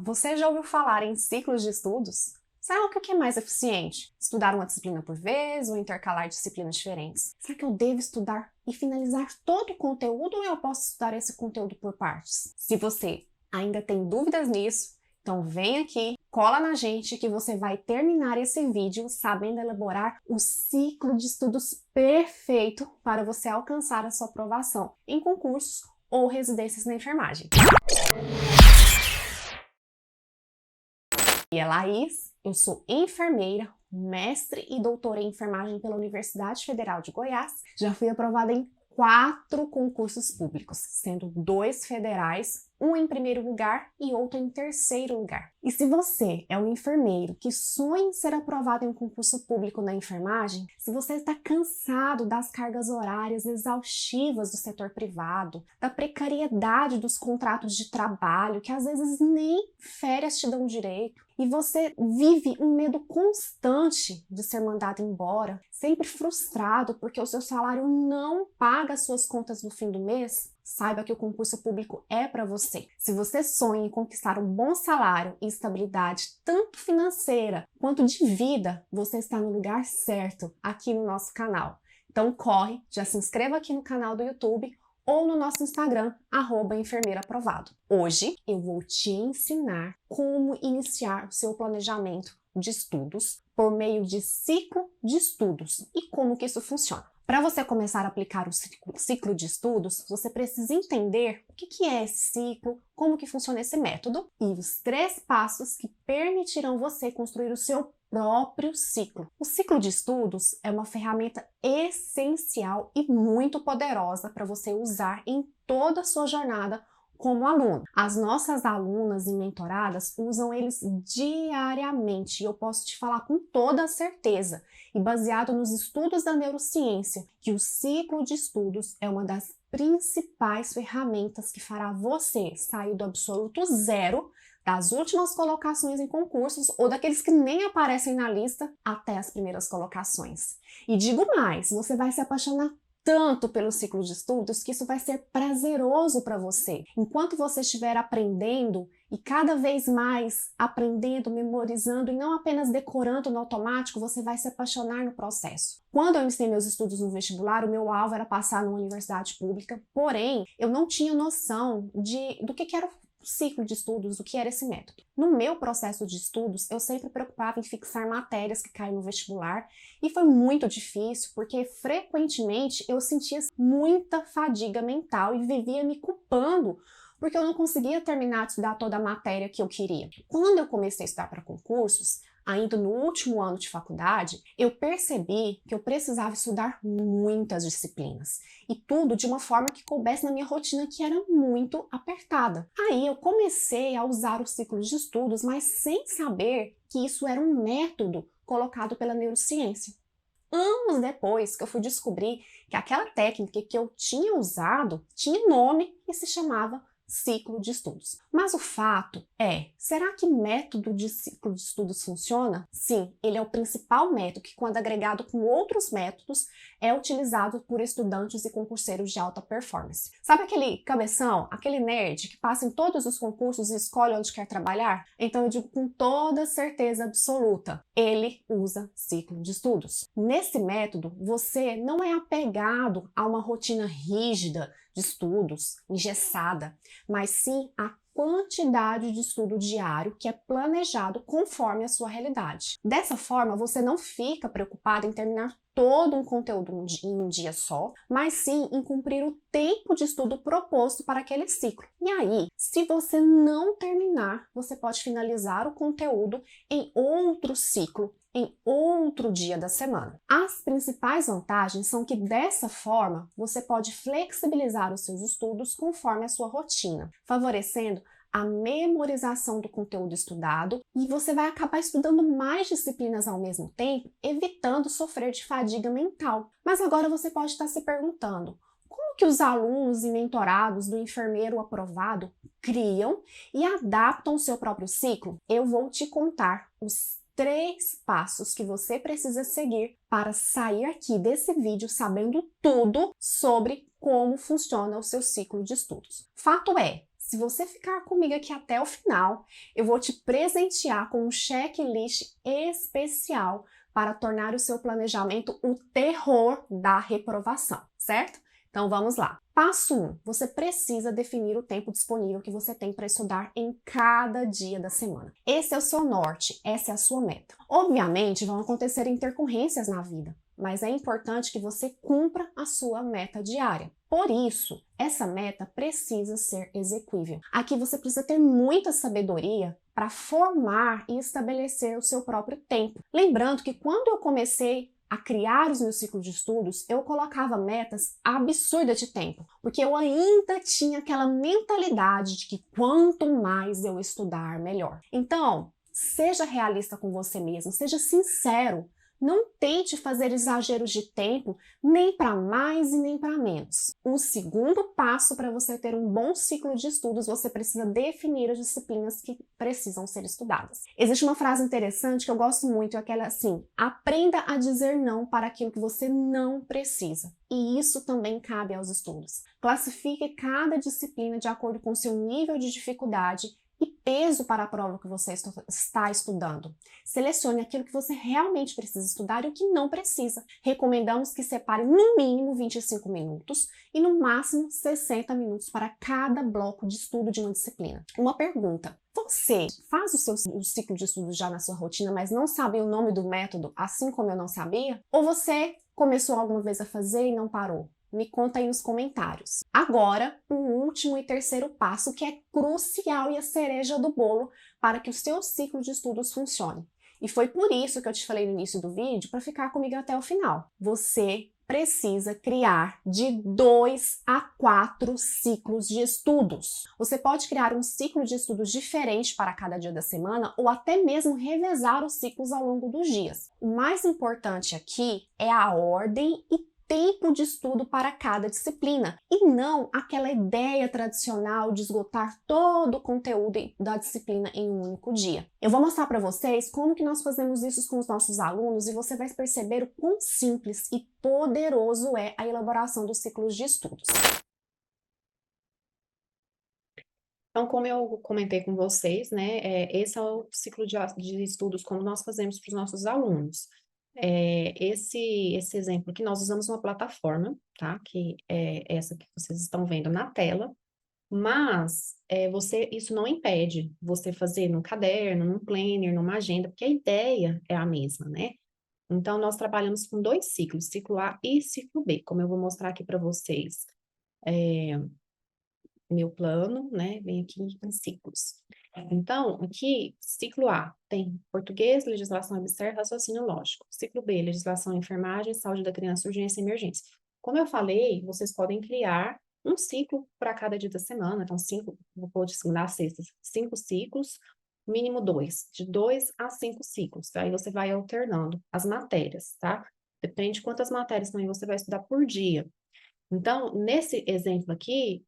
você já ouviu falar em ciclos de estudos? Será que o que é mais eficiente? Estudar uma disciplina por vez ou intercalar disciplinas diferentes? Será que eu devo estudar e finalizar todo o conteúdo ou eu posso estudar esse conteúdo por partes? Se você ainda tem dúvidas nisso, então vem aqui, cola na gente que você vai terminar esse vídeo sabendo elaborar o ciclo de estudos perfeito para você alcançar a sua aprovação em concursos ou residências na enfermagem. E é Laís, eu sou enfermeira, mestre e doutora em enfermagem pela Universidade Federal de Goiás. Já fui aprovada em 4 concursos públicos, sendo 2 federais, um em primeiro lugar e outro em terceiro lugar. E se você é um enfermeiro que sonha em ser aprovado em um concurso público na enfermagem, se você está cansado das cargas horárias exaustivas do setor privado, da precariedade dos contratos de trabalho, que às vezes nem férias te dão direito, e você vive um medo constante de ser mandado embora, sempre frustrado porque o seu salário não paga as suas contas no fim do mês, saiba que o concurso público é para você. Se você sonha em conquistar um bom salário e estabilidade, tanto financeira quanto de vida, você está no lugar certo aqui no nosso canal. Então corre, já se inscreva aqui no canal do YouTube ou no nosso Instagram, @enfermeiraaprovado. Hoje eu vou te ensinar como iniciar o seu planejamento de estudos por meio de ciclo de estudos e como que isso funciona. Para você começar a aplicar o ciclo de estudos, você precisa entender o que é esse ciclo, como que funciona esse método e os 3 passos que permitirão você construir o seu próprio ciclo. O ciclo de estudos é uma ferramenta essencial e muito poderosa para você usar em toda a sua jornada como aluno. As nossas alunas e mentoradas usam eles diariamente e eu posso te falar com toda a certeza e baseado nos estudos da neurociência que o ciclo de estudos é uma das principais ferramentas que fará você sair do absoluto zero, das últimas colocações em concursos ou daqueles que nem aparecem na lista até as primeiras colocações. E digo mais, você vai se apaixonar tanto pelo ciclo de estudos que isso vai ser prazeroso para você. Enquanto você estiver aprendendo e cada vez mais aprendendo, memorizando e não apenas decorando no automático, você vai se apaixonar no processo. Quando eu iniciei meus estudos no vestibular, o meu alvo era passar numa universidade pública, porém, eu não tinha noção do que era o ciclo de estudos, o que era esse método. No meu processo de estudos, eu sempre preocupava em fixar matérias que caem no vestibular e foi muito difícil porque frequentemente eu sentia muita fadiga mental e vivia me culpando porque eu não conseguia terminar de estudar toda a matéria que eu queria. Quando eu comecei a estudar para concursos, ainda no último ano de faculdade, eu percebi que eu precisava estudar muitas disciplinas e tudo de uma forma que coubesse na minha rotina que era muito apertada. Aí eu comecei a usar o ciclo de estudos, mas sem saber que isso era um método colocado pela neurociência. Anos depois que eu fui descobrir que aquela técnica que eu tinha usado tinha nome e se chamava ciclo de estudos. Mas o fato é, será que método de ciclo de estudos funciona? Sim, ele é o principal método que, quando agregado com outros métodos, é utilizado por estudantes e concurseiros de alta performance. Sabe aquele cabeção, aquele nerd que passa em todos os concursos e escolhe onde quer trabalhar? Então eu digo com toda certeza absoluta, ele usa ciclo de estudos. Nesse método, você não é apegado a uma rotina rígida de estudos, engessada, mas sim a quantidade de estudo diário que é planejado conforme a sua realidade. Dessa forma, você não fica preocupado em terminar todo um conteúdo em um dia só, mas sim em cumprir o tempo de estudo proposto para aquele ciclo. E aí, se você não terminar, você pode finalizar o conteúdo em outro ciclo, em outro dia da semana. As principais vantagens são que dessa forma você pode flexibilizar os seus estudos conforme a sua rotina, favorecendo a memorização do conteúdo estudado e você vai acabar estudando mais disciplinas ao mesmo tempo, evitando sofrer de fadiga mental. Mas agora você pode estar se perguntando, como que os alunos e mentorados do enfermeiro aprovado criam e adaptam o seu próprio ciclo? Eu vou te contar os 3 passos que você precisa seguir para sair aqui desse vídeo sabendo tudo sobre como funciona o seu ciclo de estudos. Fato é, Se você ficar comigo aqui até o final, eu vou te presentear com um checklist especial para tornar o seu planejamento o terror da reprovação, certo? Então vamos lá. Passo 1. Você precisa definir o tempo disponível que você tem para estudar em cada dia da semana. Esse é o seu norte, essa é a sua meta. Obviamente vão acontecer intercorrências na vida, mas é importante que você cumpra a sua meta diária. Por isso, essa meta precisa ser exequível. Aqui você precisa ter muita sabedoria para formar e estabelecer o seu próprio tempo. Lembrando que quando eu comecei a criar os meus ciclos de estudos, eu colocava metas absurdas de tempo, porque eu ainda tinha aquela mentalidade de que quanto mais eu estudar, melhor. Então, seja realista com você mesmo, seja sincero. Não tente fazer exageros de tempo nem para mais e nem para menos. O segundo passo para você ter um bom ciclo de estudos, você precisa definir as disciplinas que precisam ser estudadas. Existe uma frase interessante que eu gosto muito, é aquela assim: aprenda a dizer não para aquilo que você não precisa. E isso também cabe aos estudos. Classifique cada disciplina de acordo com seu nível de dificuldade e peso para a prova que você está estudando. Selecione aquilo que você realmente precisa estudar e o que não precisa. Recomendamos que separe no mínimo 25 minutos e no máximo 60 minutos para cada bloco de estudo de uma disciplina. Uma pergunta: você faz o ciclo de estudos já na sua rotina, mas não sabe o nome do método, assim como eu não sabia? Ou você começou alguma vez a fazer e não parou? Me conta aí nos comentários. Agora, o último e terceiro passo, que é crucial e a cereja do bolo para que o seu ciclo de estudos funcione. E foi por isso que eu te falei no início do vídeo para ficar comigo até o final. Você precisa criar de 2 a 4 ciclos de estudos. Você pode criar um ciclo de estudos diferente para cada dia da semana ou até mesmo revezar os ciclos ao longo dos dias. O mais importante aqui é a ordem e tempo de estudo para cada disciplina e não aquela ideia tradicional de esgotar todo o conteúdo da disciplina em um único dia. Eu vou mostrar para vocês como que nós fazemos isso com os nossos alunos e você vai perceber o quão simples e poderoso é a elaboração dos ciclos de estudos. Então, como eu comentei com vocês, né, esse é o ciclo de estudos como nós fazemos para os nossos alunos. Esse exemplo aqui, nós usamos uma plataforma, tá? Que é essa que vocês estão vendo na tela, mas isso não impede você fazer num caderno, num planner, numa agenda, porque a ideia é a mesma, né? Então, nós trabalhamos com 2 ciclos, ciclo A e ciclo B, como eu vou mostrar aqui para vocês. Meu plano, né, vem aqui em ciclos. Então, aqui, ciclo A tem português, legislação abstergo, raciocínio lógico. Ciclo B, legislação, enfermagem, saúde da criança, urgência e emergência. Como eu falei, vocês podem criar um ciclo para cada dia da semana, então 5, vou pôr de segunda a sexta, 5 ciclos, mínimo 2, de 2 a 5 ciclos. Aí você vai alternando as matérias, tá? Depende de quantas matérias também você vai estudar por dia. Então, nesse exemplo aqui,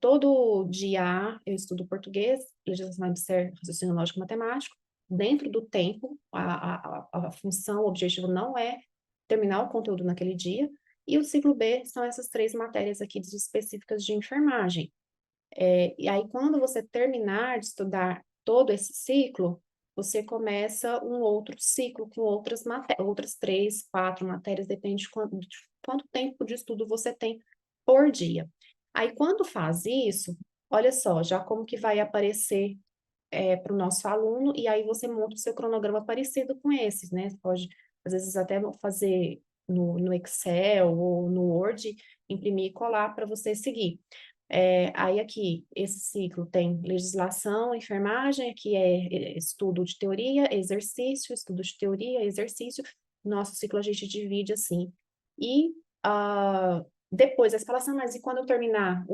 todo dia eu estudo português, legislação abstergo, raciocínio lógico matemático, dentro do tempo, a função, o objetivo não é terminar o conteúdo naquele dia, e o ciclo B são essas 3 matérias aqui específicas de enfermagem. E aí, quando você terminar de estudar todo esse ciclo, você começa um outro ciclo com outras 3, 4 matérias, depende de quanto tempo de estudo você tem por dia. Aí, quando faz isso, olha só, já como que vai aparecer para o nosso aluno, e aí você monta o seu cronograma parecido com esses, né? Você pode, às vezes, até fazer no Excel ou no Word, imprimir e colar para você seguir. Aí aqui, esse ciclo tem legislação, enfermagem, aqui é estudo de teoria, exercício, estudo de teoria, exercício. Nosso ciclo a gente divide assim. E depois, você fala assim, mas e quando eu terminar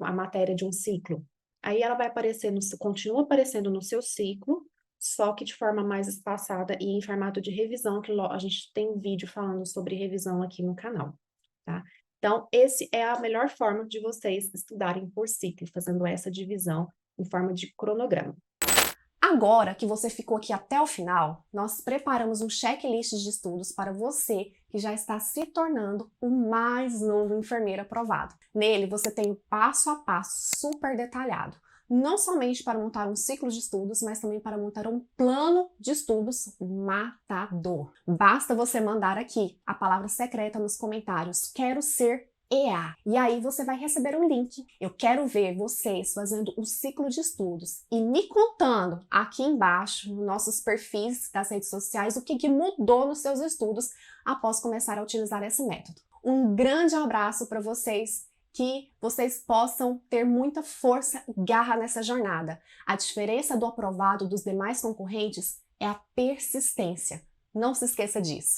a matéria de um ciclo? Aí ela vai aparecer, continua aparecendo no seu ciclo, só que de forma mais espaçada e em formato de revisão, que a gente tem um vídeo falando sobre revisão aqui no canal, tá? Então, esse é a melhor forma de vocês estudarem por ciclo, fazendo essa divisão em forma de cronograma. Agora que você ficou aqui até o final, nós preparamos um checklist de estudos para você que já está se tornando o mais novo enfermeiro aprovado. Nele, você tem o passo a passo super detalhado. não somente para montar um ciclo de estudos, mas também para montar um plano de estudos matador. Basta você mandar aqui a palavra secreta nos comentários, quero ser EA. E aí você vai receber um link. Eu quero ver vocês fazendo um ciclo de estudos e me contando aqui embaixo, nos nossos perfis das redes sociais, o que mudou nos seus estudos após começar a utilizar esse método. Um grande abraço para vocês, que vocês possam ter muita força e garra nessa jornada. A diferença do aprovado dos demais concorrentes é a persistência. Não se esqueça disso.